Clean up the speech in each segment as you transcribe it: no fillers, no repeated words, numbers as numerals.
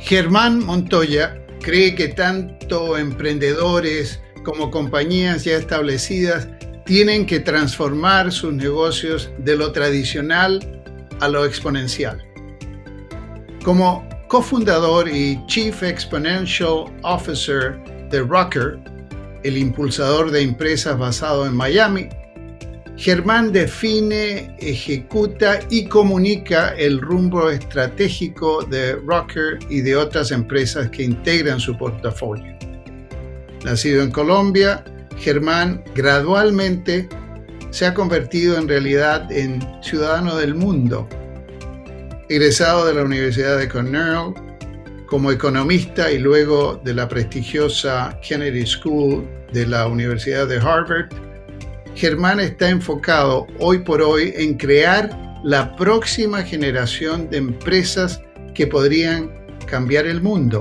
Germán Montoya cree que tanto emprendedores como compañías ya establecidas tienen que transformar sus negocios de lo tradicional a lo exponencial. Como cofundador y Chief Exponential Officer de Rocker, el impulsador de empresas basado en Miami, Germán define, ejecuta y comunica el rumbo estratégico de Rocker y de otras empresas que integran su portafolio. Nacido en Colombia, Germán gradualmente se ha convertido en realidad en ciudadano del mundo. Egresado de la Universidad de Cornell como economista y luego de la prestigiosa Kennedy School de la Universidad de Harvard, Germán está enfocado hoy por hoy en crear la próxima generación de empresas que podrían cambiar el mundo.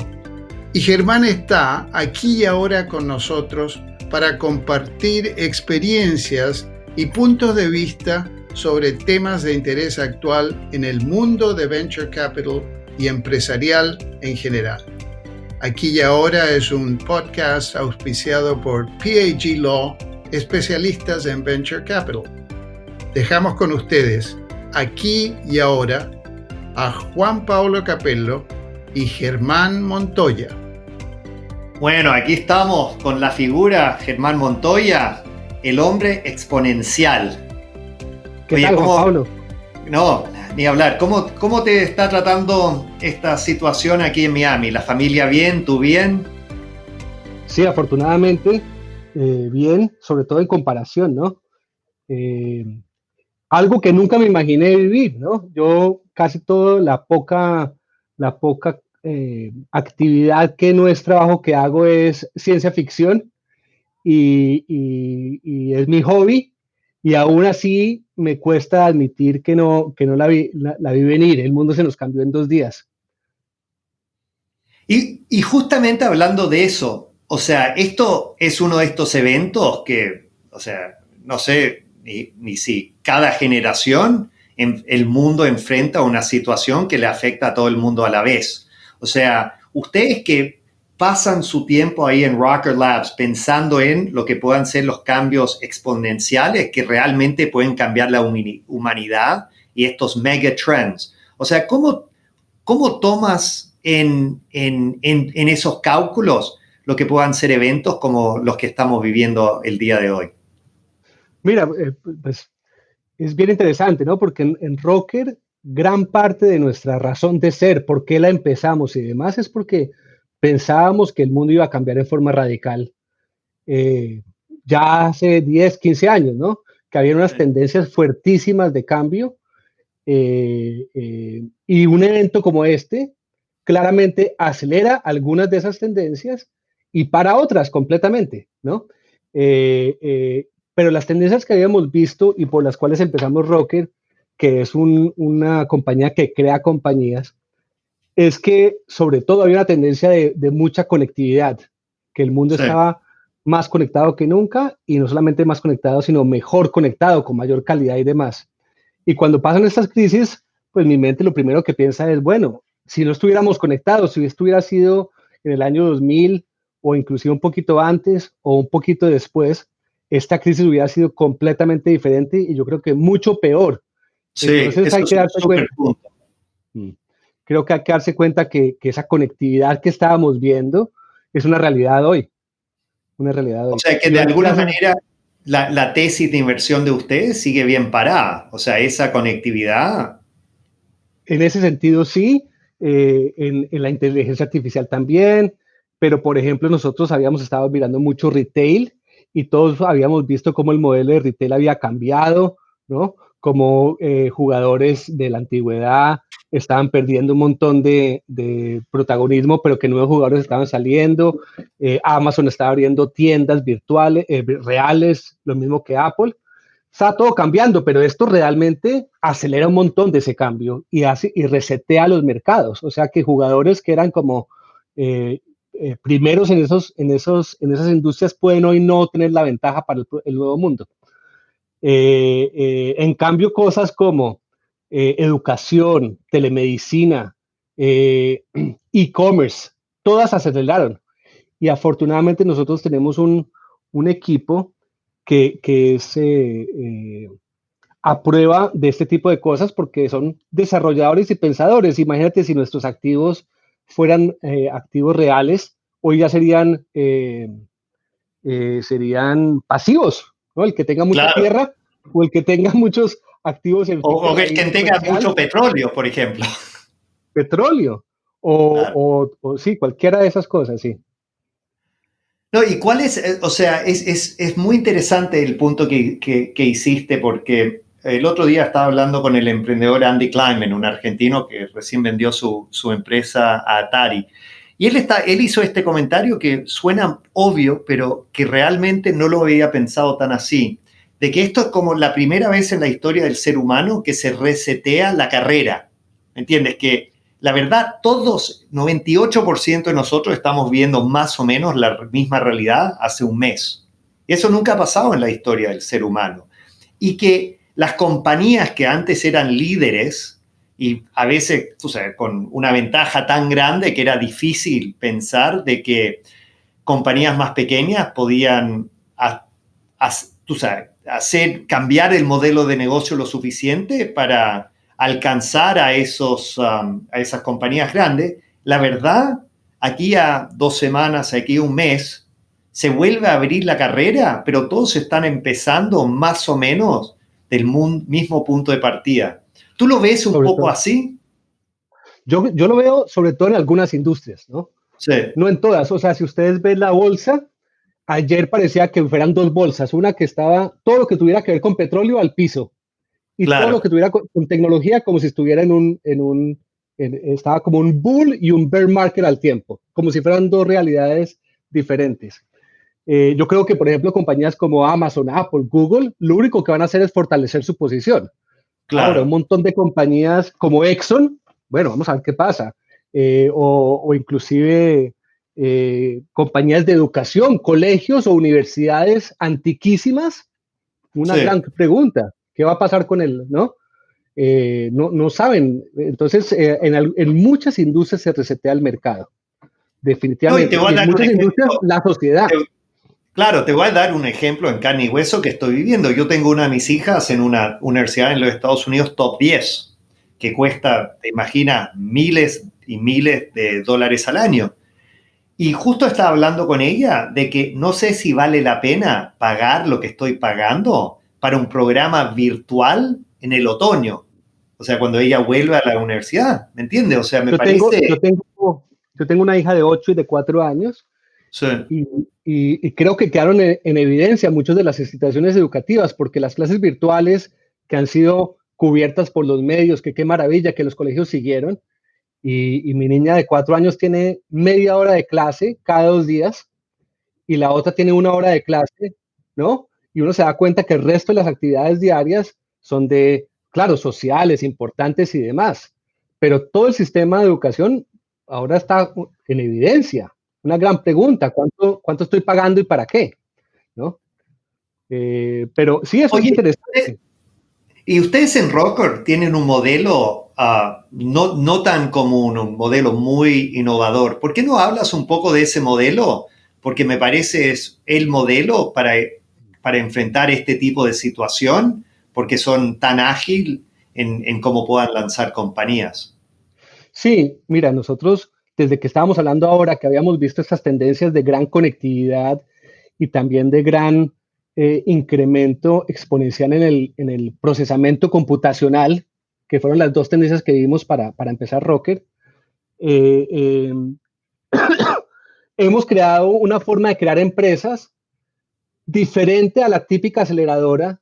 Y Germán está aquí y ahora con nosotros para compartir experiencias y puntos de vista sobre temas de interés actual en el mundo de Venture Capital y empresarial en general. Aquí y ahora es un podcast auspiciado por PAG Law, especialistas en Venture Capital. Dejamos con ustedes, aquí y ahora, a Juan Pablo Capello y Germán Montoya. Bueno, aquí estamos con la figura Germán Montoya, el hombre exponencial. ¿Qué tal, Juan Pablo? No, ni hablar. ¿Cómo te está tratando esta situación aquí en Miami? ¿La familia bien? ¿Tú bien? Sí, afortunadamente, bien, sobre todo en comparación, ¿no? Algo que nunca me imaginé vivir, ¿no? Yo casi toda la poca actividad que no es trabajo que hago es ciencia ficción y es mi hobby, y aún así me cuesta admitir que no la vi venir. El mundo se nos cambió en 2 días. Y justamente hablando de eso, o sea, esto es uno de estos eventos que, o sea, no sé ni si cada generación el mundo enfrenta una situación que le afecta a todo el mundo a la vez. O sea, ustedes que pasan su tiempo ahí en Rocker Labs pensando en lo que puedan ser los cambios exponenciales que realmente pueden cambiar la humanidad y estos mega trends. O sea, ¿cómo tomas en esos cálculos lo que puedan ser eventos como los que estamos viviendo el día de hoy? Mira, pues es bien interesante, ¿no? Porque en Rocker, gran parte de nuestra razón de ser, por qué la empezamos y demás, es porque pensábamos que el mundo iba a cambiar en forma radical. Ya hace 10, 15 años, ¿no? Que había unas tendencias fuertísimas de cambio, y un evento como este claramente acelera algunas de esas tendencias y para otras completamente, ¿no? Pero las tendencias que habíamos visto y por las cuales empezamos Rocker, que es una compañía que crea compañías, es que sobre todo había una tendencia de mucha conectividad, que el mundo estaba más conectado que nunca, y no solamente más conectado, sino mejor conectado, con mayor calidad y demás. Y cuando pasan estas crisis, pues mi mente lo primero que piensa es, bueno, si no estuviéramos conectados, si esto hubiera sido en el año 2000 o inclusive un poquito antes o un poquito después, esta crisis hubiera sido completamente diferente y yo creo que mucho peor. Sí, entonces hay que darse cuenta. Creo que hay que darse cuenta que esa conectividad que estábamos viendo es una realidad hoy. Una realidad hoy. O sea que de alguna manera la tesis de inversión de ustedes sigue bien parada. O sea, esa conectividad. En ese sentido, sí. En la inteligencia artificial también. Pero, por ejemplo, nosotros habíamos estado mirando mucho retail y todos habíamos visto cómo el modelo de retail había cambiado, ¿no? Como jugadores de la antigüedad estaban perdiendo un montón de protagonismo, pero que nuevos jugadores estaban saliendo. Amazon estaba abriendo tiendas virtuales, reales, lo mismo que Apple. Está todo cambiando, pero esto realmente acelera un montón de ese cambio y resetea los mercados. O sea que jugadores que eran como primeros en esas industrias pueden hoy no tener la ventaja para el nuevo mundo. En cambio, cosas como educación, telemedicina, e-commerce, todas aceleraron. Y afortunadamente nosotros tenemos un equipo que es a prueba de este tipo de cosas porque son desarrolladores y pensadores. Imagínate si nuestros activos fueran activos reales, hoy ya serían pasivos, ¿no? El que tenga mucha Claro. tierra o el que tenga muchos activos en O tipo que ahí quien tenga comercial, mucho petróleo, por ejemplo. petróleo, Claro. o sí, cualquiera de esas cosas, sí. No, y cuál es, o sea, es muy interesante el punto que hiciste, porque el otro día estaba hablando con el emprendedor Andy Kleinman, un argentino que recién vendió su empresa a Atari. Y él hizo este comentario que suena obvio, pero que realmente no lo había pensado tan así, de que esto es como la primera vez en la historia del ser humano que se resetea la carrera. ¿Me entiendes? Que la verdad, todos, 98% de nosotros estamos viendo más o menos la misma realidad hace un mes. Y eso nunca ha pasado en la historia del ser humano. Y que las compañías que antes eran líderes, y a veces, tú sabes, con una ventaja tan grande que era difícil pensar de que compañías más pequeñas podían, tú sabes, cambiar el modelo de negocio lo suficiente para alcanzar a esas compañías grandes. La verdad, aquí a 2 semanas, aquí a un mes, se vuelve a abrir la carrera, pero todos están empezando más o menos del mismo punto de partida. ¿Tú lo ves un Sobre poco todo. así? Yo lo veo sobre todo en algunas industrias, ¿no? Sí, No en todas. O sea, si ustedes ven la bolsa, ayer parecía que fueran dos bolsas, una que estaba, todo lo que tuviera que ver con petróleo al piso y todo lo claro. que tuviera con tecnología como si estuviera estaba como un bull y un bear market al tiempo, como si fueran dos realidades diferentes. Yo creo que, por ejemplo, compañías como Amazon, Apple, Google, lo único que van a hacer es fortalecer su posición. Ahora, un Claro. montón de compañías como Exxon, bueno, vamos a ver qué pasa. O inclusive compañías de educación, colegios o universidades antiquísimas, una Sí. gran pregunta. ¿Qué va a pasar con él? ¿No? No saben. Entonces, en muchas industrias se resetea el mercado, No, y te definitivamente. voy Y a en dar un muchas industrias, ejemplo. la sociedad. Claro, te voy a dar un ejemplo en carne y hueso que estoy viviendo. Yo tengo una de mis hijas en una universidad en los Estados Unidos top 10, que cuesta, te imaginas, miles y miles de dólares al año. Y justo estaba hablando con ella de que no sé si vale la pena pagar lo que estoy pagando para un programa virtual en el otoño. O sea, cuando ella vuelve a la universidad, ¿me entiendes? O sea, me Yo tengo, yo parece... tengo, yo tengo una hija de 8 y de 4 años Sí, y, y creo que quedaron en evidencia muchas de las instituciones educativas, porque las clases virtuales que han sido cubiertas por los medios, que qué maravilla que los colegios siguieron, y mi niña de 4 años tiene media hora de clase cada 2 días y la otra tiene una hora de clase, ¿no? Y uno se da cuenta que el resto de las actividades diarias son de, claro, sociales, importantes y demás, pero todo el sistema de educación ahora está en evidencia. Una gran pregunta, ¿cuánto estoy pagando y para qué? ¿No? Pero sí, eso es oye, interesante. y ustedes en Rocker tienen un modelo no tan común, un modelo muy innovador. ¿Por qué no hablas un poco de ese modelo? Porque me parece es el modelo para enfrentar este tipo de situación, porque son tan ágil en cómo puedan lanzar compañías. Sí, mira, nosotros desde que estábamos hablando ahora, que habíamos visto estas tendencias de gran conectividad y también de gran incremento exponencial en el procesamiento computacional, que fueron las dos tendencias que vimos para empezar Rocket, eh, eh, hemos creado una forma de crear empresas diferente a la típica aceleradora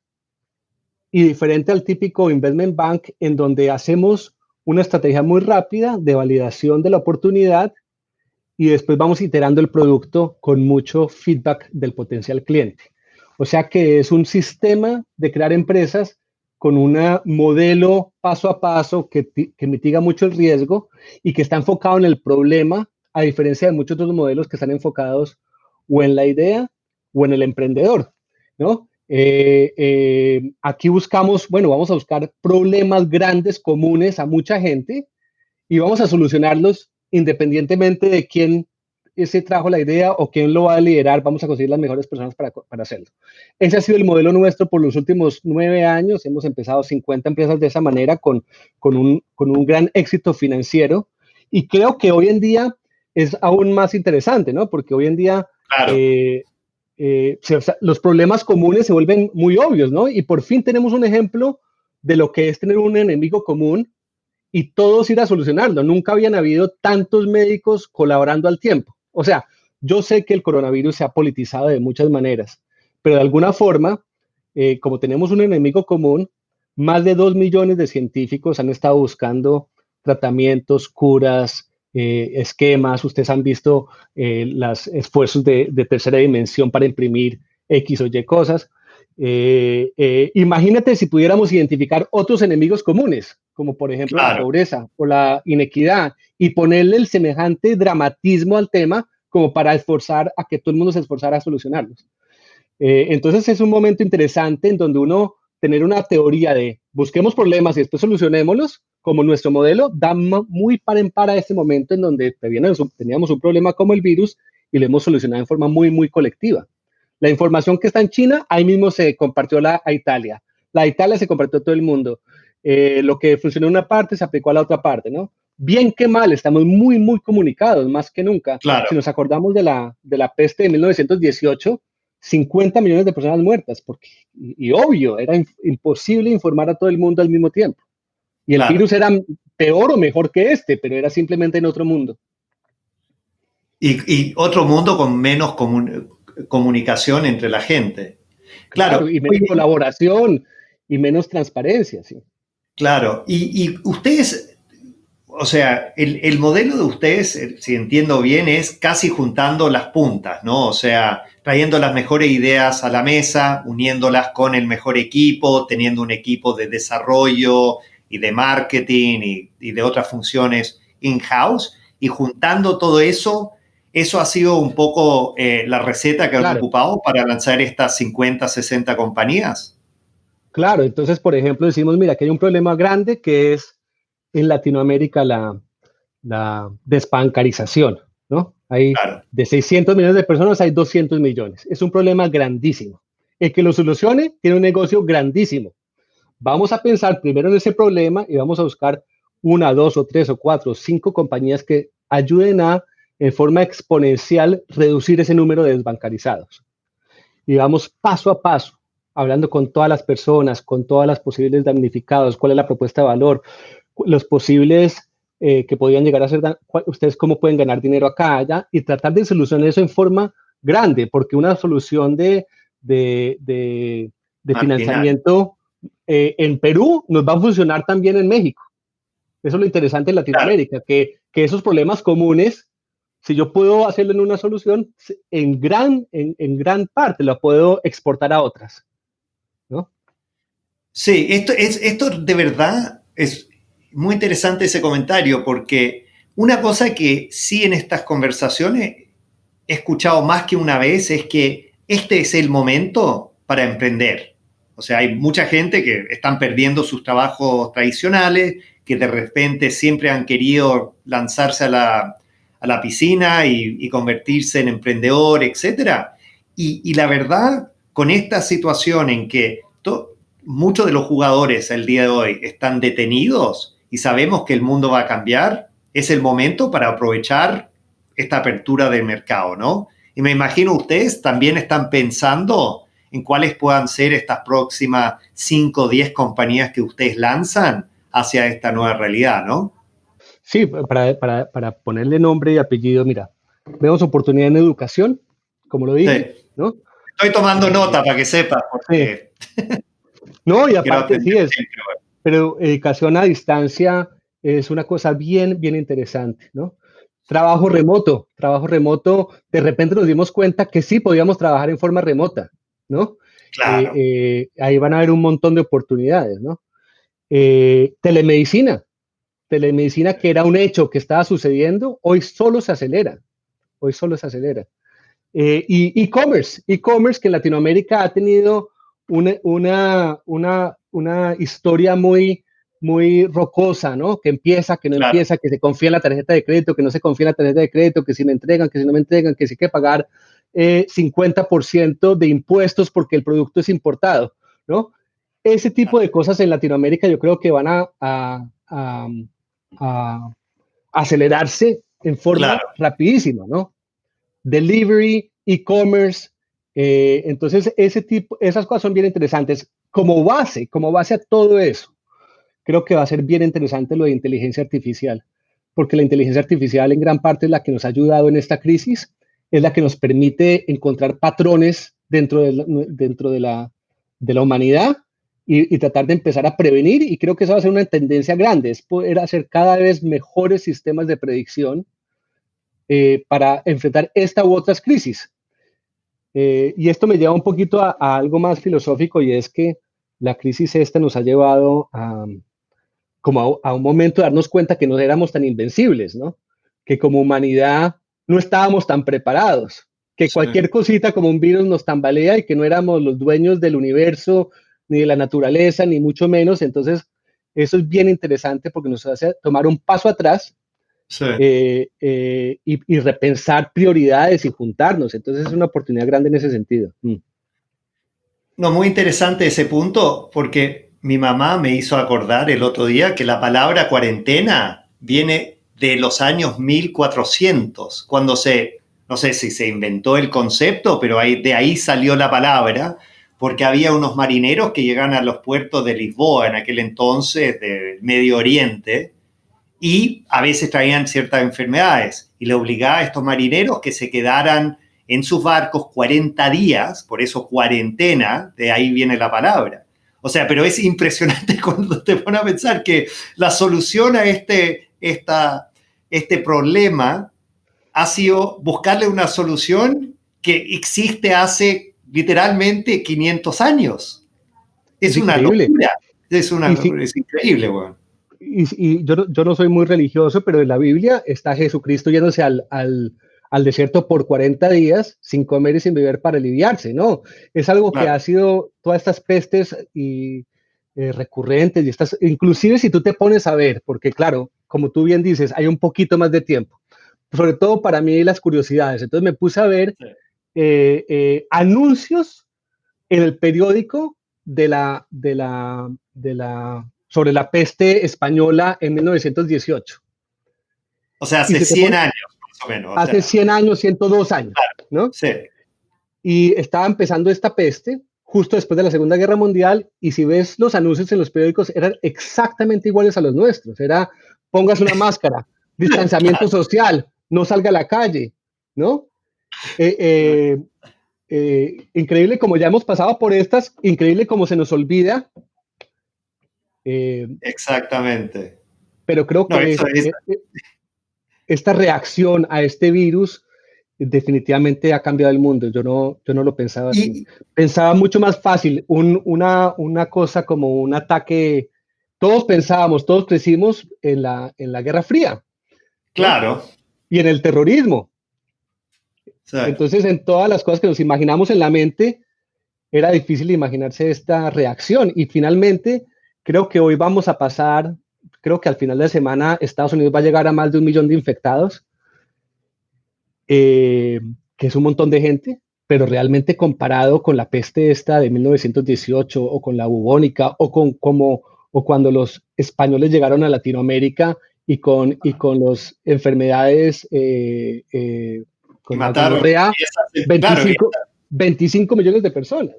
y diferente al típico investment bank, en donde hacemos una estrategia muy rápida de validación de la oportunidad y después vamos iterando el producto con mucho feedback del potencial cliente. O sea que es un sistema de crear empresas con un modelo paso a paso que mitiga mucho el riesgo y que está enfocado en el problema, a diferencia de muchos otros modelos que están enfocados o en la idea o en el emprendedor, ¿no? Aquí buscamos, bueno, vamos a buscar problemas grandes, comunes a mucha gente y vamos a solucionarlos independientemente de quién se trajo la idea o quién lo va a liderar, vamos a conseguir las mejores personas para hacerlo. Ese ha sido el modelo nuestro por los últimos 9 años. Hemos empezado 50 empresas de esa manera con un gran éxito financiero. Y creo que hoy en día es aún más interesante, ¿no? Porque hoy en día Claro. Los problemas comunes se vuelven muy obvios, ¿no? Y por fin tenemos un ejemplo de lo que es tener un enemigo común y todos ir a solucionarlo. Nunca habían habido tantos médicos colaborando al tiempo. O sea, yo sé que el coronavirus se ha politizado de muchas maneras, pero de alguna forma, como tenemos un enemigo común, más de 2 millones de científicos han estado buscando tratamientos, curas, esquemas. Ustedes han visto los esfuerzos de tercera dimensión para imprimir X o Y cosas. Imagínate si pudiéramos identificar otros enemigos comunes, como por ejemplo la pobreza o la inequidad, y ponerle el semejante dramatismo al tema como para esforzar a que todo el mundo se esforzara a solucionarlos. Entonces es un momento interesante en donde uno tener una teoría de busquemos problemas y después solucionémoslos, como nuestro modelo, da muy par en par a este momento en donde teníamos un problema como el virus y lo hemos solucionado en forma muy, muy colectiva. La información que está en China, ahí mismo se compartió a Italia. La de Italia se compartió a todo el mundo. Lo que funcionó en una parte se aplicó a la otra parte, ¿no? Bien que mal, estamos muy, muy comunicados, más que nunca. Claro. Si nos acordamos de la peste de 1918, 50 millones de personas muertas, porque, y obvio, era imposible informar a todo el mundo al mismo tiempo. Y el virus era peor o mejor que este, pero era simplemente en otro mundo. Y otro mundo con menos comunicación entre la gente. Claro, y menos colaboración y menos transparencia, sí. Claro, y ustedes, o sea, el modelo de ustedes, si entiendo bien, es casi juntando las puntas, ¿no? O sea, trayendo las mejores ideas a la mesa, uniéndolas con el mejor equipo, teniendo un equipo de desarrollo y de marketing y de otras funciones in-house, y juntando todo eso. ¿Eso ha sido un poco la receta que han ocupado para lanzar estas 50, 60 compañías? Claro, entonces, por ejemplo, decimos, mira, que hay un problema grande que es en Latinoamérica la desbancarización, ¿no? Hay de 600 millones de personas, hay 200 millones. Es un problema grandísimo. El que lo solucione tiene un negocio grandísimo. Vamos a pensar primero en ese problema y vamos a buscar 1, 2 o 3 o 4 o 5 compañías que ayuden a, en forma exponencial, reducir ese número de desbancarizados. Y vamos paso a paso, hablando con todas las personas, con todas las posibles damnificados, cuál es la propuesta de valor, los posibles que podrían llegar a ser, ustedes cómo pueden ganar dinero acá, allá, y tratar de solucionar eso en forma grande, porque una solución de financiamiento en Perú nos va a funcionar también en México. Eso es lo interesante en Latinoamérica, que esos problemas comunes, si yo puedo hacerlo en una solución, en gran parte lo puedo exportar a otras, ¿no? Sí, esto de verdad es muy interesante ese comentario, porque una cosa que sí en estas conversaciones he escuchado más que una vez es que este es el momento para emprender. O sea, hay mucha gente que están perdiendo sus trabajos tradicionales, que de repente siempre han querido lanzarse a la piscina y convertirse en emprendedor, etc. Y la verdad, con esta situación en que muchos de los jugadores el día de hoy están detenidos y sabemos que el mundo va a cambiar, es el momento para aprovechar esta apertura del mercado, ¿no? Y me imagino ustedes también están pensando en cuáles puedan ser estas próximas 5 o 10 compañías que ustedes lanzan hacia esta nueva realidad, ¿no? Sí, para ponerle nombre y apellido, mira, vemos oportunidad en educación, como lo dije, sí, ¿no? Estoy tomando nota para que sepas, porque... Sí. No, y aparte sí es, pero educación a distancia es una cosa bien, bien interesante, ¿no? Trabajo remoto, de repente nos dimos cuenta que sí podíamos trabajar en forma remota, ¿no? Claro. Ahí van a haber un montón de oportunidades, ¿no? Telemedicina que era un hecho que estaba sucediendo, hoy solo se acelera. Y e-commerce que en Latinoamérica ha tenido una historia muy, muy rocosa, ¿no? Que empieza, que no Claro. empieza, que se confía en la tarjeta de crédito, que no se confía en la tarjeta de crédito, que si me entregan, que si no me entregan, que si hay que pagar 50% de impuestos porque el producto es importado, ¿no? Ese tipo de cosas en Latinoamérica yo creo que van a acelerarse en forma Claro. rapidísima, ¿no? Delivery, e-commerce, entonces esas cosas son bien interesantes. Como base a todo eso, creo que va a ser bien interesante lo de inteligencia artificial, porque la inteligencia artificial en gran parte es la que nos ha ayudado en esta crisis, es la que nos permite encontrar patrones dentro de la humanidad y tratar de empezar a prevenir, y creo que esa va a ser una tendencia grande, es poder hacer cada vez mejores sistemas de predicción para enfrentar esta u otras crisis. Y esto me lleva un poquito a algo más filosófico, y es que la crisis esta nos ha llevado a un momento de darnos cuenta que no éramos tan invencibles, ¿no? Que como humanidad no estábamos tan preparados, que Sí. cualquier cosita como un virus nos tambalea y que no éramos los dueños del universo, ni de la naturaleza, ni mucho menos. Entonces, eso es bien interesante porque nos hace tomar un paso atrás Sí. y repensar prioridades y juntarnos. Entonces, es una oportunidad grande en ese sentido. No, muy interesante ese punto, porque mi mamá me hizo acordar el otro día que la palabra cuarentena viene de los años 1400, cuando no sé si se inventó el concepto, pero de ahí salió la palabra, porque había unos marineros que llegaban a los puertos de Lisboa en aquel entonces, del Medio Oriente, y a veces traían ciertas enfermedades, y le obligaba a estos marineros que se quedaran en sus barcos 40 días, por eso cuarentena, de ahí viene la palabra. O sea, pero es impresionante cuando te pones a pensar que la solución a este problema ha sido buscarle una solución que existe hace literalmente 500 años. Es una increíble. locura. Es increíble, bueno. Y yo no soy muy religioso, pero en la Biblia está Jesucristo yéndose al desierto por 40 días sin comer y sin beber para aliviarse, ¿no? Es algo que Claro. ha sido todas estas pestes recurrentes, inclusive si tú te pones a ver, porque claro, como tú bien dices, hay un poquito más de tiempo, sobre todo para mí las curiosidades. Entonces me puse a ver anuncios en el periódico sobre la peste española en 1918. O sea, hace 100 años, más o menos. Hace 100 años, 102 años, claro, ¿no? Sí. Y estaba empezando esta peste justo después de la Segunda Guerra Mundial, y si ves los anuncios en los periódicos, eran exactamente iguales a los nuestros. Era, póngase una máscara, distanciamiento social, no salga a la calle, ¿no? Increíble como ya hemos pasado por estas, increíble como se nos olvida. Exactamente. Pero creo No, que esta reacción a este virus definitivamente ha cambiado el mundo. Yo no lo pensaba así. Pensaba mucho más fácil una cosa como un ataque. Todos crecimos en la Guerra Fría. Claro. ¿No? Y en el terrorismo. Sí. Entonces, en todas las cosas que nos imaginamos en la mente, era difícil imaginarse esta reacción. Y finalmente, creo que hoy vamos a pasar, creo que al final de la semana Estados Unidos va a llegar a más de 1 millón de infectados, que es un montón de gente, pero realmente comparado con la peste esta de 1918 o con la bubónica o cuando los españoles llegaron a Latinoamérica y con las enfermedades con la mataron gonorrea, 25, claro, 25 millones de personas.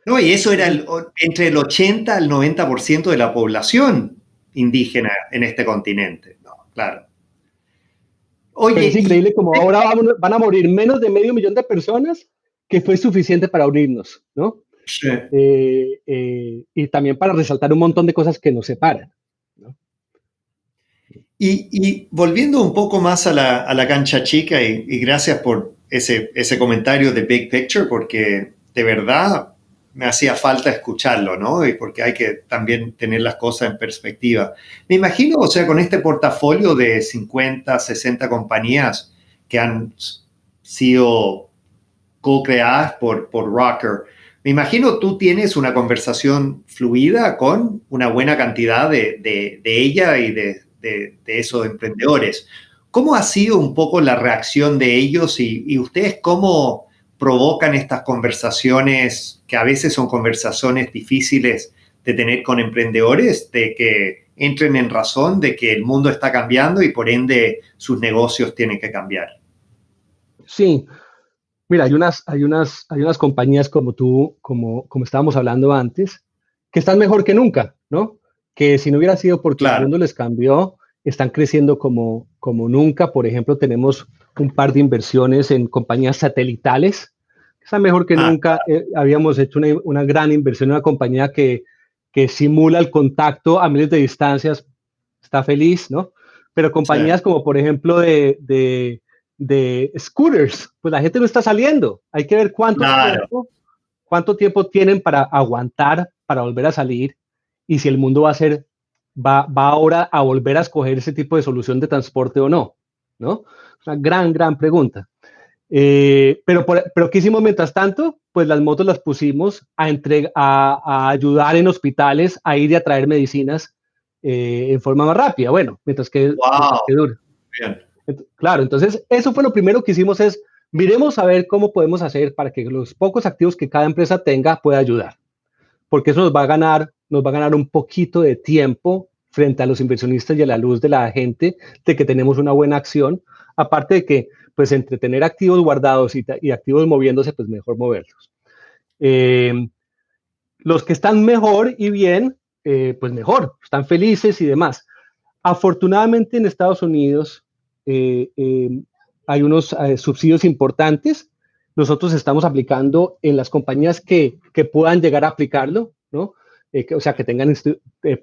No, y eso era entre el 80 al 90% de la población indígena en este continente. No, claro. Oye, pero es increíble como ahora van a morir menos de 500.000 de personas, que fue suficiente para unirnos, ¿no? Sí. Y también para resaltar un montón de cosas que nos separan, ¿no? Y volviendo un poco más a la cancha chica, y gracias por ese comentario de Big Picture, porque de verdad me hacía falta escucharlo, ¿no? Y porque hay que también tener las cosas en perspectiva. Me imagino, o sea, con este portafolio de 50, 60 compañías que han sido co-creadas por Rocker, Me imagino tú tienes una conversación fluida con una buena cantidad de ella y de esos emprendedores. ¿Cómo ha sido un poco la reacción de ellos y ustedes cómo provocan estas conversaciones, que a veces son conversaciones difíciles de tener con emprendedores, de que entren en razón de que el mundo está cambiando y por ende sus negocios tienen que cambiar? Sí, mira, hay unas compañías como estábamos hablando antes, que están mejor que nunca, ¿no? Que si no hubiera sido porque el Claro. mundo les cambió, están creciendo como nunca. Por ejemplo, tenemos un par de inversiones en compañías satelitales, que están mejor que Ah, nunca. Habíamos hecho una gran inversión en una compañía que simula el contacto a miles de distancias, está feliz, ¿no? Pero sí, compañías como, por ejemplo, de scooters, pues la gente no está saliendo. Hay que ver claro. cuánto tiempo tienen para aguantar, para volver a salir, y si el mundo va ahora a volver a escoger ese tipo de solución de transporte o no, ¿no? Una gran pregunta. Pero ¿qué hicimos mientras tanto? Pues las motos las pusimos a ayudar en hospitales a ir y a traer medicinas en forma más rápida. Bueno, mientras Wow. que dure. Bien. Claro, entonces eso fue lo primero que hicimos es, miremos a ver cómo podemos hacer para que los pocos activos que cada empresa tenga pueda ayudar, porque eso nos va a ganar un poquito de tiempo frente a los inversionistas y a la luz de la gente de que tenemos una buena acción, aparte de que pues entre tener activos guardados y activos moviéndose, pues mejor moverlos. Eh, los que están mejor y bien, pues mejor, están felices y demás. Afortunadamente en Estados Unidos hay unos subsidios importantes. Nosotros estamos aplicando en las compañías que puedan llegar a aplicarlo, ¿no? O sea, que tengan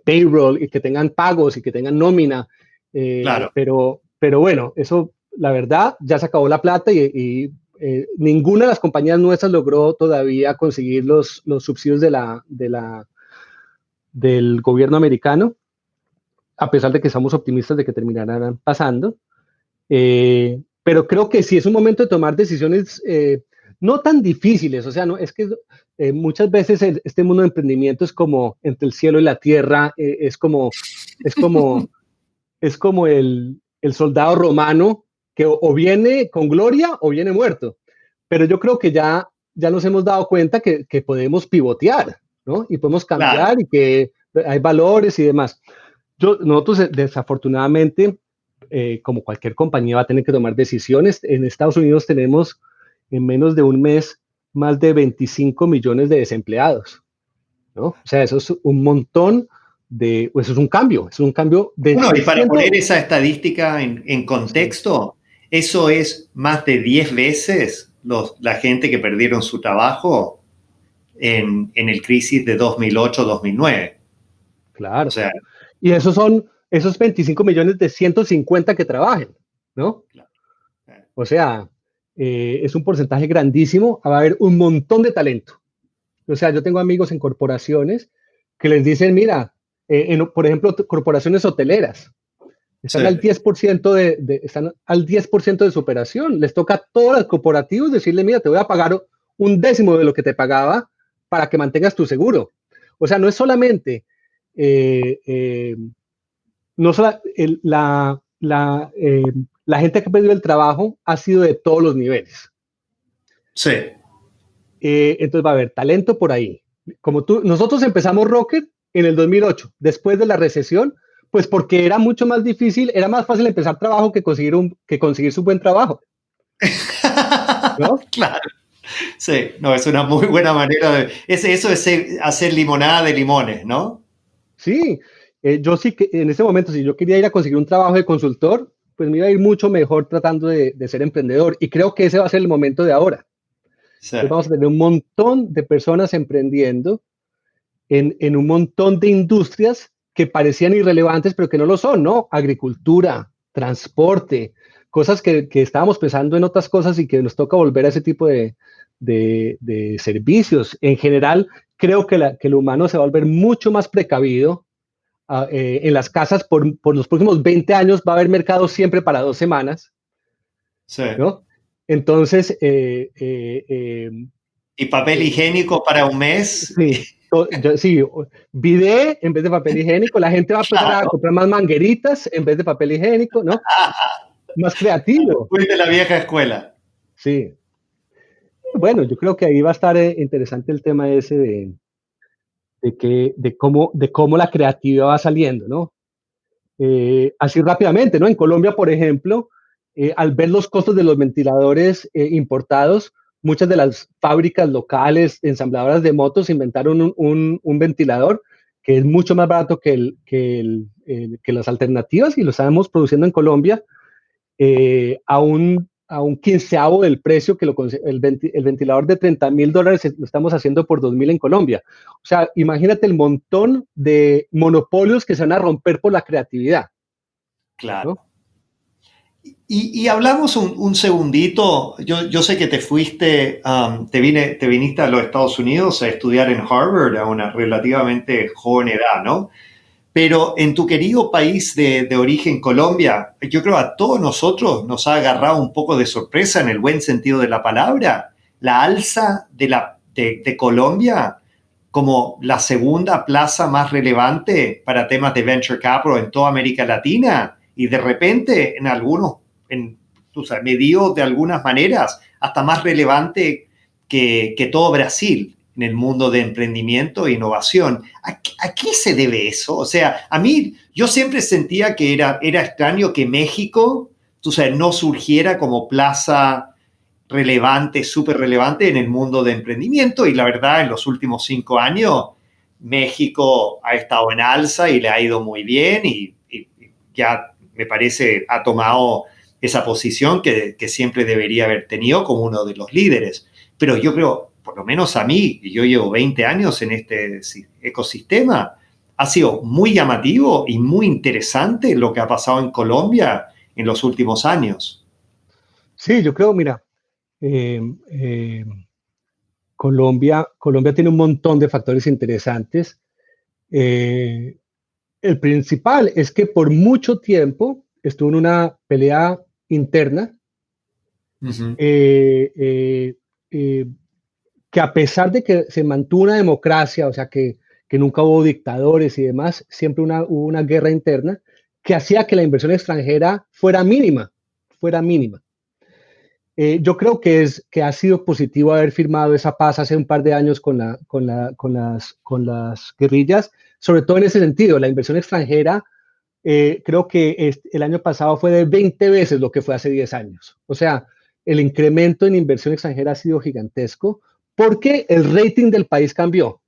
payroll y que tengan pagos y que tengan nómina. Claro. Pero bueno, eso, la verdad, ya se acabó la plata y ninguna de las compañías nuestras logró todavía conseguir los subsidios del gobierno americano, a pesar de que estamos optimistas de que terminarán pasando. Pero creo que sí es un momento de tomar decisiones no tan difíciles. O sea, no, es que muchas veces este mundo de emprendimiento es como entre el cielo y la tierra, es como, es como el soldado romano que o viene con gloria o viene muerto. Pero yo creo que ya nos hemos dado cuenta que podemos pivotear, ¿no? Y podemos Claro. cambiar y que hay valores y demás. Nosotros, desafortunadamente, como cualquier compañía, va a tener que tomar decisiones. En Estados Unidos tenemos en menos de un mes más de 25 millones de desempleados, ¿no? O sea, eso es un montón pues eso es un cambio Bueno, y de para poner 100. esa estadística en Sí, contexto, eso es más de 10 veces la gente que perdieron su trabajo en el crisis de 2008-2009. O claro. sea, Y esos 25 millones de 150 que trabajen, ¿no? claro. O sea, es un porcentaje grandísimo. Va a haber un montón de talento. O sea, yo tengo amigos en corporaciones que les dicen, mira, por ejemplo, corporaciones hoteleras, Sí, están al 10% de su operación. Les toca a todos los corporativos decirle, mira, te voy a pagar un décimo de lo que te pagaba para que mantengas tu seguro. O sea, no es solamente, eh, eh, no solo la gente que ha perdido el trabajo ha sido de todos los niveles. sí. Entonces va a haber talento por ahí. Nosotros empezamos Rocket en el 2008, después de la recesión, pues porque era mucho más difícil, era más fácil empezar trabajo que conseguir su buen trabajo, ¿no? Claro. Sí, no, es una muy buena manera de... Eso es hacer limonada de limones, ¿no? Sí, yo sí que en ese momento, si yo quería ir a conseguir un trabajo de consultor, pues me iba a ir mucho mejor tratando de ser emprendedor. Y creo que ese va a ser el momento de ahora. Sí, Entonces vamos a tener un montón de personas emprendiendo en un montón de industrias que parecían irrelevantes, pero que no lo son, ¿no? Agricultura, transporte, cosas que estábamos pensando en otras cosas y que nos toca volver a ese tipo de servicios. En general, creo que el humano se va a volver mucho más precavido. En las casas por los próximos 20 años va a haber mercado siempre para 2 semanas, sí. ¿no? Entonces, Y papel higiénico para un mes. Sí, sí, bidet en vez de papel higiénico, la gente va a empezar a Claro. comprar más mangueritas en vez de papel higiénico, ¿no? Más creativo. Fuiste de la vieja escuela. Sí. Bueno, yo creo que ahí va a estar interesante el tema ese de cómo la creatividad va saliendo, ¿no? Así rápidamente, ¿no? En Colombia, por ejemplo, al ver los costos de los ventiladores importados, muchas de las fábricas locales, ensambladoras de motos, inventaron un ventilador que es mucho más barato que las alternativas y lo estamos produciendo en Colombia a un quinceavo del precio que el ventilador de $30,000 lo estamos haciendo por 2,000 en Colombia. O sea, imagínate el montón de monopolios que se van a romper por la creatividad, Claro. ¿no? Y hablamos un segundito, yo sé que te fuiste, te viniste a los Estados Unidos a estudiar en Harvard a una relativamente joven edad, ¿no? Pero en tu querido país de origen, Colombia, yo creo a todos nosotros nos ha agarrado un poco de sorpresa en el buen sentido de la palabra, la alza de Colombia como la segunda plaza más relevante para temas de venture capital en toda América Latina y de repente en algunos, medido de algunas maneras, hasta más relevante que todo Brasil en el mundo de emprendimiento e innovación. ¿A qué se debe eso? O sea, a mí yo siempre sentía que era extraño que México, no surgiera como plaza relevante, súper relevante en el mundo de emprendimiento y la verdad en los últimos 5 años México ha estado en alza y le ha ido muy bien y ya me parece ha tomado esa posición que siempre debería haber tenido como uno de los líderes. Pero yo creo, por lo menos a mí, y yo llevo 20 años en este ecosistema, ha sido muy llamativo y muy interesante lo que ha pasado en Colombia en los últimos años. Sí, yo creo, mira, eh, eh, Colombia tiene un montón de factores interesantes. Eh, el principal es que por mucho tiempo estuvo en una pelea interna Uh-huh. eh, eh, eh, que a pesar de que se mantuvo una democracia, o sea, que nunca hubo dictadores y demás, siempre hubo una guerra interna que hacía que la inversión extranjera fuera mínima, fuera mínima. Yo creo que ha sido positivo haber firmado esa paz hace un par de años con las guerrillas, sobre todo en ese sentido, la inversión extranjera creo que el año pasado fue de 20 veces lo que fue hace 10 años. O sea, el incremento en inversión extranjera ha sido gigantesco porque el rating del país cambió.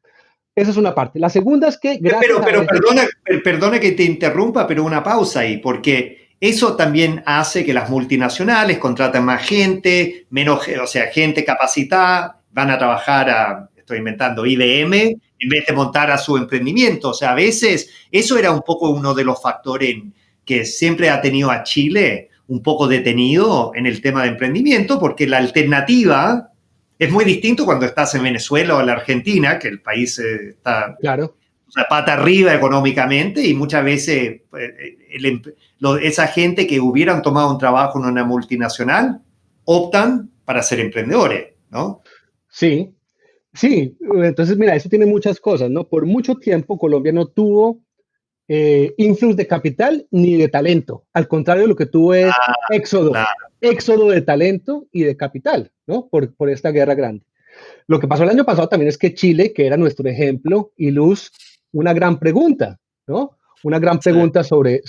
Esa es una parte. La segunda es que gracias a Pero eso... perdona que te interrumpa, pero una pausa ahí, porque eso también hace que las multinacionales contraten más gente, menos, o sea, gente capacitada, van a trabajar estoy inventando, IBM, en vez de montar a su emprendimiento. O sea, a veces eso era un poco uno de los factores que siempre ha tenido a Chile un poco detenido en el tema de emprendimiento, porque la alternativa es muy distinto cuando estás en Venezuela o en la Argentina, que el país está Claro. pata arriba económicamente y muchas veces esa gente que hubieran tomado un trabajo en una multinacional optan para ser emprendedores, ¿no? Sí, sí. Entonces, mira, eso tiene muchas cosas, ¿no? Por mucho tiempo Colombia no tuvo influx de capital ni de talento. Al contrario, lo que tuvo es éxodo, Claro. éxodo de talento y de capital, ¿no? Por esta guerra grande. Lo que pasó el año pasado también es que Chile, que era nuestro ejemplo y luz, una gran pregunta, ¿no? Una gran Sí. pregunta sobre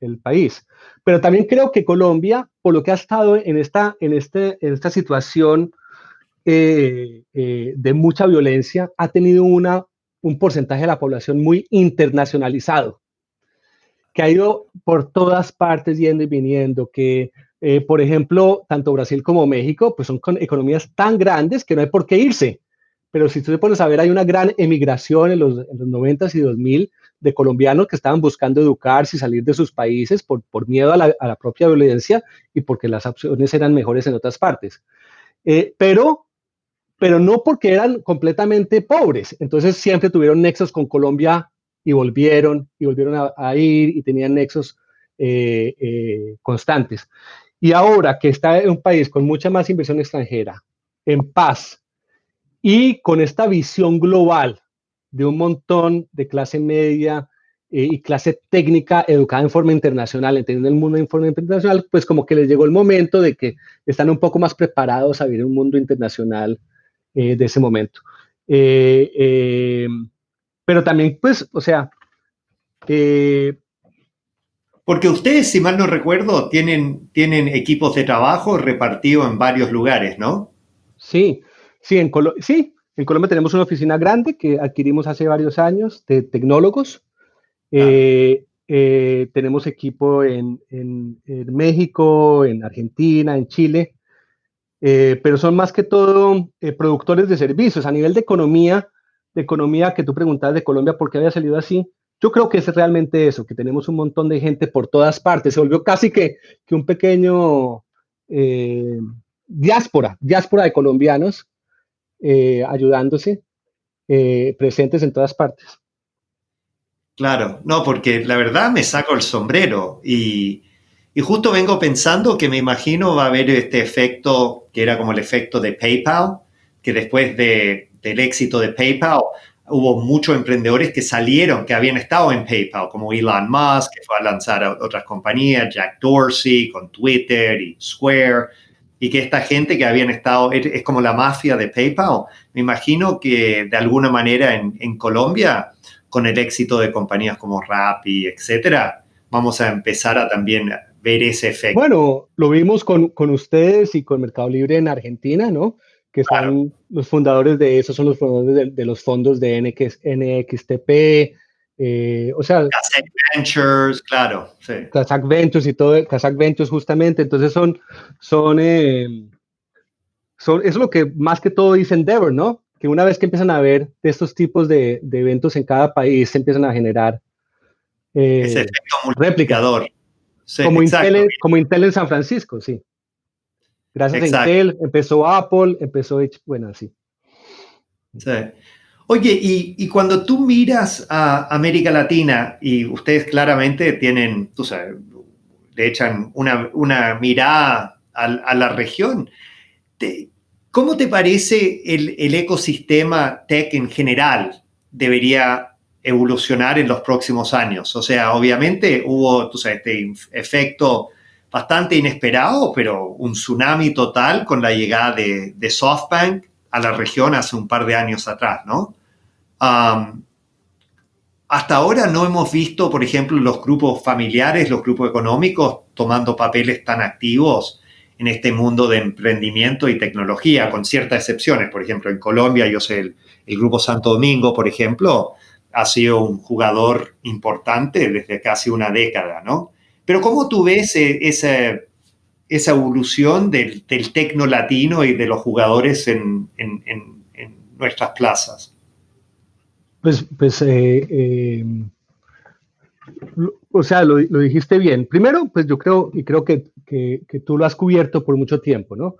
el país. Pero también creo que Colombia, por lo que ha estado en esta situación de mucha violencia, ha tenido un porcentaje de la población muy internacionalizado, que ha ido por todas partes yendo y viniendo, que por ejemplo, tanto Brasil como México, pues son economías tan grandes que no hay por qué irse. Pero si tú te pones a ver, hay una gran emigración en los 90s y 2000 de colombianos que estaban buscando educarse y salir de sus países por miedo a la propia violencia y porque las opciones eran mejores en otras partes. Pero no porque eran completamente pobres. Entonces siempre tuvieron nexos con Colombia y volvieron a ir y tenían nexos constantes. Y ahora que está en un país con mucha más inversión extranjera, en paz, y con esta visión global de un montón de clase media y clase técnica educada en forma internacional, entendiendo el mundo en forma internacional, pues como que les llegó el momento de que están un poco más preparados a vivir un mundo internacional de ese momento. Eh, eh, pero también, pues, o sea, porque ustedes, si mal no recuerdo, tienen equipos de trabajo repartidos en varios lugares, ¿no? sí, sí, en Colombia tenemos una oficina grande que adquirimos hace varios años de tecnólogos. Claro. Tenemos equipo en México, en Argentina, en Chile, pero son más que todo productores de servicios. A nivel de economía que tú preguntabas de Colombia, ¿por qué había salido así? Yo creo que es realmente eso, que tenemos un montón de gente por todas partes. Se volvió casi que un pequeño eh, diáspora de colombianos ayudándose, presentes en todas partes. Claro, no, porque la verdad me saco el sombrero y justo vengo pensando que me imagino va a haber este efecto que era como el efecto de PayPal, que después del éxito de PayPal hubo muchos emprendedores que salieron, que habían estado en PayPal, como Elon Musk, que fue a lanzar a otras compañías, Jack Dorsey con Twitter y Square, y que esta gente que habían estado, es como la mafia de PayPal. Me imagino que de alguna manera en Colombia, con el éxito de compañías como Rappi, etcétera, vamos a empezar a también ver ese efecto. Bueno, lo vimos con ustedes y con Mercado Libre en Argentina, ¿no? Que Claro. son los fundadores de eso, son los fundadores de los fondos de NXTP, o sea, Asset Ventures, claro, sí. Kazakh Ventures y todo, Kazakh Ventures justamente, entonces son, eso es lo que más que todo dice Endeavor, ¿no? Que una vez que empiezan a ver de estos tipos de eventos en cada país, se empiezan a generar Ese efecto réplicas, multiplicador. Sí, exacto. Como Intel en San Francisco, sí. Gracias a Exacto. Intel empezó Apple, bueno, así. Sí. Oye, y cuando tú miras a América Latina, y ustedes claramente tienen, tú sabes, le echan una mirada a la región, te, ¿cómo te parece el ecosistema tech en general debería evolucionar en los próximos años? O sea, obviamente hubo, tú sabes, este efecto bastante inesperado, pero un tsunami total con la llegada de SoftBank a la región hace un par de años atrás, ¿no? Hasta ahora no hemos visto, por ejemplo, los grupos familiares, los grupos económicos tomando papeles tan activos en este mundo de emprendimiento y tecnología, con ciertas excepciones. Por ejemplo, en Colombia, yo sé, el Grupo Santo Domingo, por ejemplo, ha sido un jugador importante desde casi una década, ¿no? Pero ¿cómo tú ves esa evolución del tecno latino y de los jugadores en nuestras plazas? Pues o sea, lo dijiste bien. Primero, pues yo creo que tú lo has cubierto por mucho tiempo, ¿no?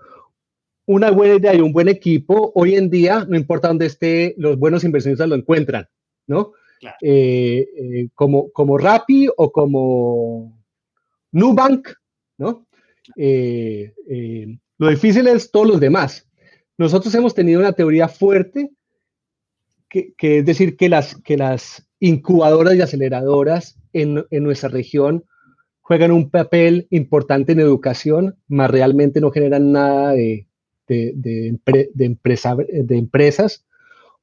Una buena idea y un buen equipo, hoy en día, no importa dónde esté, los buenos inversionistas lo encuentran, ¿no? Claro. Como Rappi o como Nubank, ¿no? Lo difícil es todos los demás. Nosotros hemos tenido una teoría fuerte, que es decir, que las incubadoras y aceleradoras en nuestra región juegan un papel importante en educación, más realmente no generan nada de empresas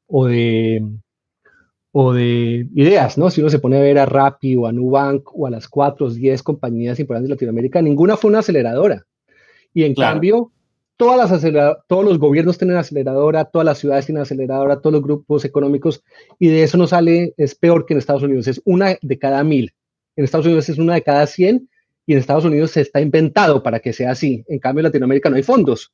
o de ideas, ¿no? Si uno se pone a ver a Rappi o a Nubank o a las 4 o 10 compañías importantes de Latinoamérica, ninguna fue una aceleradora. Y en Claro. cambio, todos los gobiernos tienen aceleradora, todas las ciudades tienen aceleradora, todos los grupos económicos, y de eso no sale, es peor que en Estados Unidos, es una de cada 1000. En Estados Unidos es una de cada 100, y en Estados Unidos se está inventado para que sea así. En cambio, en Latinoamérica no hay fondos.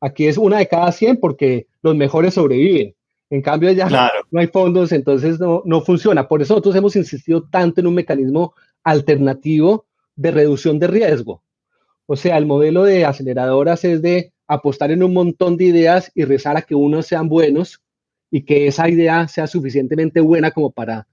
Aquí es una de cada 100 porque los mejores sobreviven. En cambio, allá Claro. no hay fondos, entonces no funciona. Por eso nosotros hemos insistido tanto en un mecanismo alternativo de reducción de riesgo. O sea, el modelo de aceleradoras es de apostar en un montón de ideas y rezar a que unos sean buenos y que esa idea sea suficientemente buena como para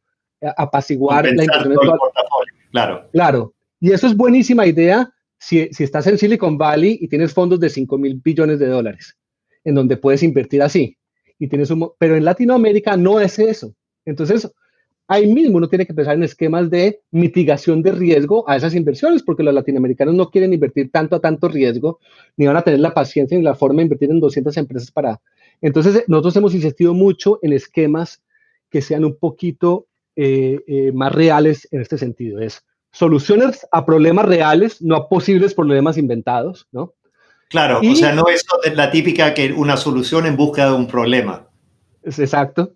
apaciguar la Compensar inversión todo el actual. portafolio, claro. Claro, y eso es buenísima idea si estás en Silicon Valley y tienes fondos de 5.000 billones de dólares, en donde puedes invertir así. y tienes pero en Latinoamérica no es eso. Entonces, ahí mismo uno tiene que pensar en esquemas de mitigación de riesgo a esas inversiones, porque los latinoamericanos no quieren invertir tanto a tanto riesgo, ni van a tener la paciencia ni la forma de invertir en 200 empresas para... Entonces, nosotros hemos insistido mucho en esquemas que sean un poquito más reales en este sentido. Es soluciones a problemas reales, no a posibles problemas inventados, ¿no? Claro, o sea, no es la típica que una solución en busca de un problema. Es exacto.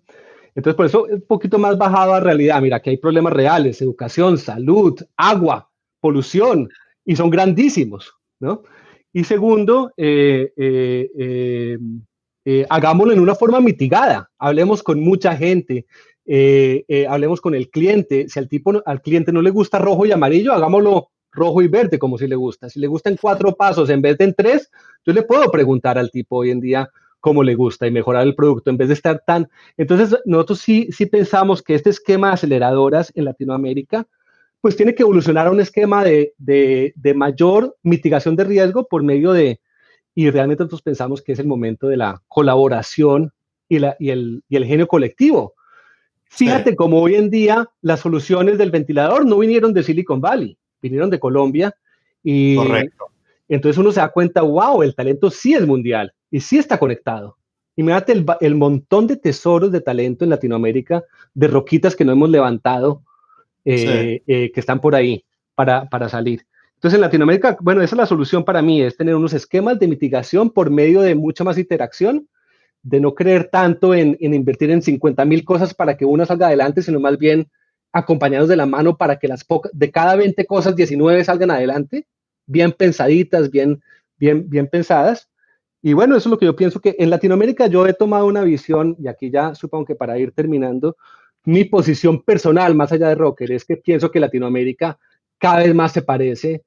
Entonces, por eso es un poquito más bajado a realidad. Mira, que hay problemas reales, educación, salud, agua, polución, y son grandísimos, ¿no? Y segundo, hagámoslo en una forma mitigada. Hablemos con mucha gente, hablemos con el cliente. Si al cliente no le gusta rojo y amarillo, hagámoslo rojo y verde, como si le gusta. Si le gustan 4 pasos en vez de en 3, yo le puedo preguntar al tipo hoy en día cómo le gusta y mejorar el producto en vez de estar tan... Entonces, nosotros sí pensamos que este esquema de aceleradoras en Latinoamérica, pues tiene que evolucionar a un esquema de mayor mitigación de riesgo por medio de... Y realmente nosotros pensamos que es el momento de la colaboración y el genio colectivo. Fíjate cómo hoy en día las soluciones del ventilador no vinieron de Silicon Valley, vinieron de Colombia. Y correcto. entonces uno se da cuenta, wow, el talento sí es mundial y sí está conectado. Imagínate el montón de tesoros de talento en Latinoamérica, de roquitas que no hemos levantado, que están por ahí para salir. Entonces en Latinoamérica, bueno, esa es la solución para mí, es tener unos esquemas de mitigación por medio de mucha más interacción, de no creer tanto en invertir en 50,000 cosas para que una salga adelante, sino más bien acompañados de la mano para que de cada 20 cosas, 19 salgan adelante, bien pensaditas, bien pensadas. Y bueno, eso es lo que yo pienso que en Latinoamérica yo he tomado una visión, y aquí ya supongo que para ir terminando, mi posición personal, más allá de Rocker, es que pienso que Latinoamérica cada vez más se parece,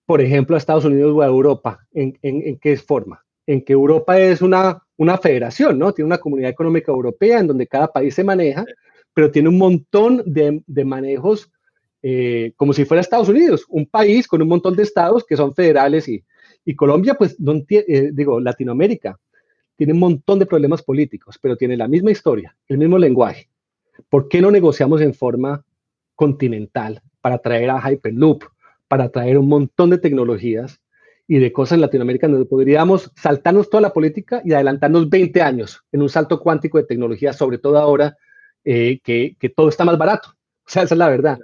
por ejemplo, a Estados Unidos o a Europa. ¿En qué forma? En que Europa es una federación, ¿no? Tiene una comunidad económica europea en donde cada país se maneja, pero tiene un montón de manejos como si fuera Estados Unidos, un país con un montón de estados que son federales y Colombia, pues, no digo, Latinoamérica, tiene un montón de problemas políticos, pero tiene la misma historia, el mismo lenguaje. ¿Por qué no negociamos en forma continental para traer a Hyperloop, para traer un montón de tecnologías y de cosas en Latinoamérica donde podríamos saltarnos toda la política y adelantarnos 20 años en un salto cuántico de tecnología, sobre todo ahora que todo está más barato? O sea, esa es la verdad.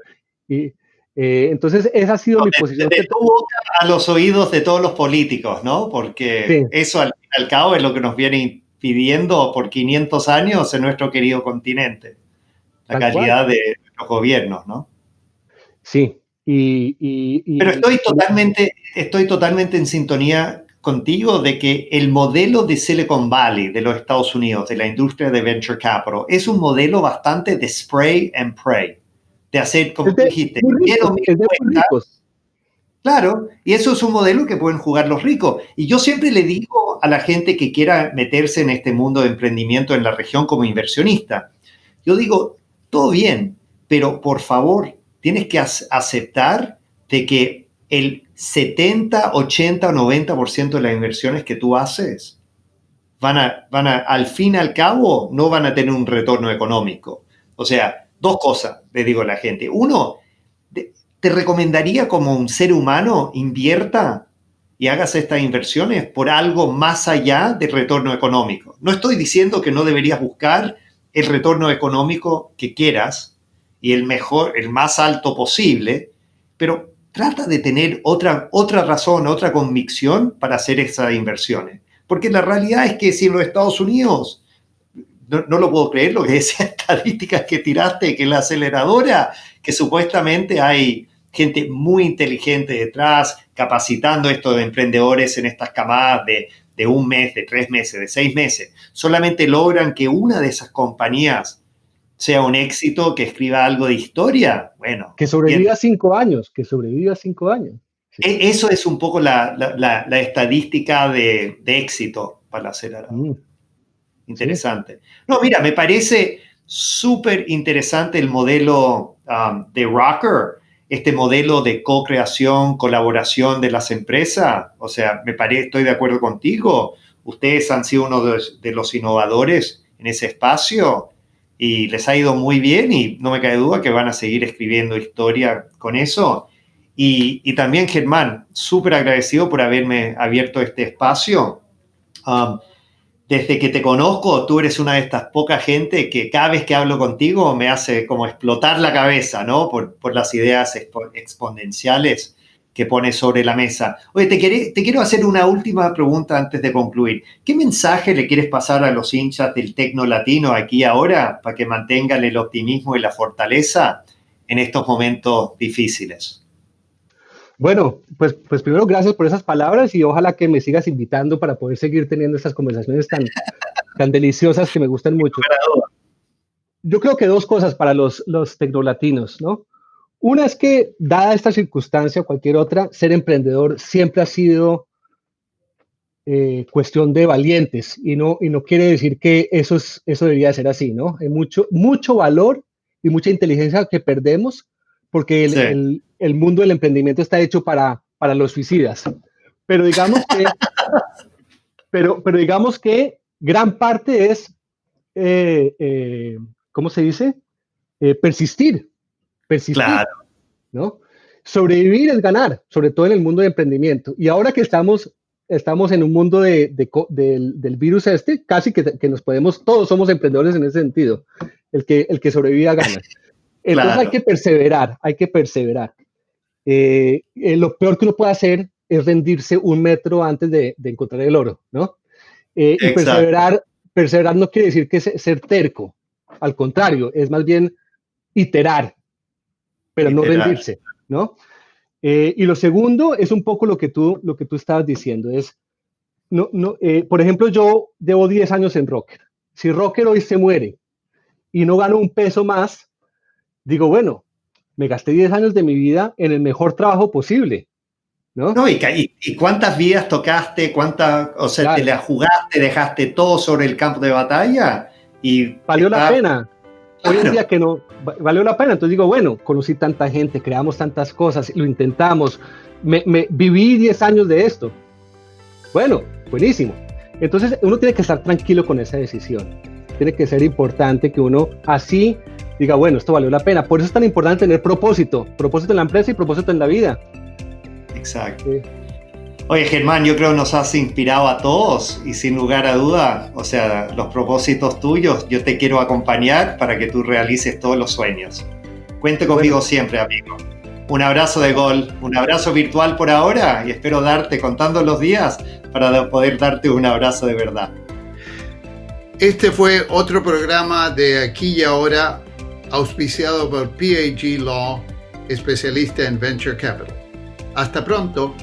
Y entonces esa ha sido mi posición. De tu boca a los oídos de todos los políticos, ¿no? Porque eso al cabo es lo que nos viene pidiendo por 500 años en nuestro querido continente. La calidad de los gobiernos, ¿no? Sí. Pero estoy totalmente en sintonía contigo de que el modelo de Silicon Valley de los Estados Unidos, de la industria de venture capital, es un modelo bastante de spray and pray, de hacer, como tú dijiste, ricos. Claro, y eso es un modelo que pueden jugar los ricos. Y yo siempre le digo a la gente que quiera meterse en este mundo de emprendimiento en la región como inversionista, yo digo, todo bien, pero por favor, tienes que aceptar de que el 70, 80 o 90% de las inversiones que tú haces al fin y al cabo, no van a tener un retorno económico. O sea, 2 cosas le digo a la gente. Uno, te recomendaría como un ser humano invierta y hagas estas inversiones por algo más allá del retorno económico. No estoy diciendo que no deberías buscar el retorno económico que quieras y el más alto posible, pero trata de tener otra razón, otra convicción para hacer esas inversiones. Porque la realidad es que si en los Estados Unidos, no lo puedo creer, lo que decía estadísticas que tiraste, que la aceleradora, que supuestamente hay gente muy inteligente detrás, capacitando estos emprendedores en estas camadas de 1 mes, de 3 meses, de 6 meses, solamente logran que una de esas compañías sea un éxito, que escriba algo de historia, bueno. Que sobreviva 5 años, Sí. Eso es un poco la estadística de éxito para la aceleradora. Interesante. Sí. No, mira, me parece súper interesante el modelo de Rocker, este modelo de co-creación, colaboración de las empresas. O sea, estoy de acuerdo contigo. Ustedes han sido uno de los innovadores en ese espacio y les ha ido muy bien y no me cabe duda que van a seguir escribiendo historia con eso. Y también, Germán, súper agradecido por haberme abierto este espacio. Desde que te conozco, tú eres una de estas pocas gente que cada vez que hablo contigo me hace como explotar la cabeza, ¿no? Por las ideas exponenciales que pones sobre la mesa. Oye, te quiero hacer una última pregunta antes de concluir. ¿Qué mensaje le quieres pasar a los hinchas del tecno latino aquí ahora para que mantengan el optimismo y la fortaleza en estos momentos difíciles? Bueno, pues primero gracias por esas palabras y ojalá que me sigas invitando para poder seguir teniendo estas conversaciones tan deliciosas que me gustan mucho. Yo creo que dos cosas para los tecnolatinos, ¿no? Una es que, dada esta circunstancia o cualquier otra, ser emprendedor siempre ha sido cuestión de valientes y no quiere decir que eso debería ser así, ¿no? Hay mucho valor y mucha inteligencia que perdemos porque el mundo del emprendimiento está hecho para los suicidas. Pero digamos que gran parte es, ¿cómo se dice? Persistir, Claro. ¿no? Sobrevivir es ganar, sobre todo en el mundo de emprendimiento. Y ahora que estamos en un mundo del virus casi que nos todos somos emprendedores en ese sentido. El que sobreviva gana. Entonces claro. hay que perseverar. Lo peor que uno puede hacer es rendirse un metro antes de encontrar el oro, ¿no? Y perseverar no quiere decir que ser terco. Al contrario, es más bien iterar, pero no rendirse, ¿no? Y lo segundo es un poco lo que tú estabas diciendo, es, por ejemplo, yo llevo 10 años en Rocker. Si Rocker hoy se muere y no gano un peso más, digo, bueno, me gasté 10 años de mi vida en el mejor trabajo posible, ¿no? No, y cuántas vidas tocaste, claro. Te la jugaste, dejaste todo sobre el campo de batalla y... Valió la pena. Hoy en día que no, valió la pena. Entonces digo, bueno, conocí tanta gente, creamos tantas cosas, lo intentamos, viví 10 años de esto. Bueno, buenísimo. Entonces uno tiene que estar tranquilo con esa decisión. Tiene que ser importante que uno así diga, bueno, esto valió la pena. Por eso es tan importante tener propósito en la empresa y propósito en la vida. Exacto. Sí. Oye, Germán, yo creo que nos has inspirado a todos y sin lugar a duda, o sea, los propósitos tuyos, yo te quiero acompañar para que tú realices todos los sueños. Cuente conmigo siempre, amigo. Un abrazo de gol, un abrazo virtual por ahora y espero contando los días para poder darte un abrazo de verdad. Este fue otro programa de Aquí y Ahora, auspiciado por PAG Law, especialista en Venture Capital. Hasta pronto.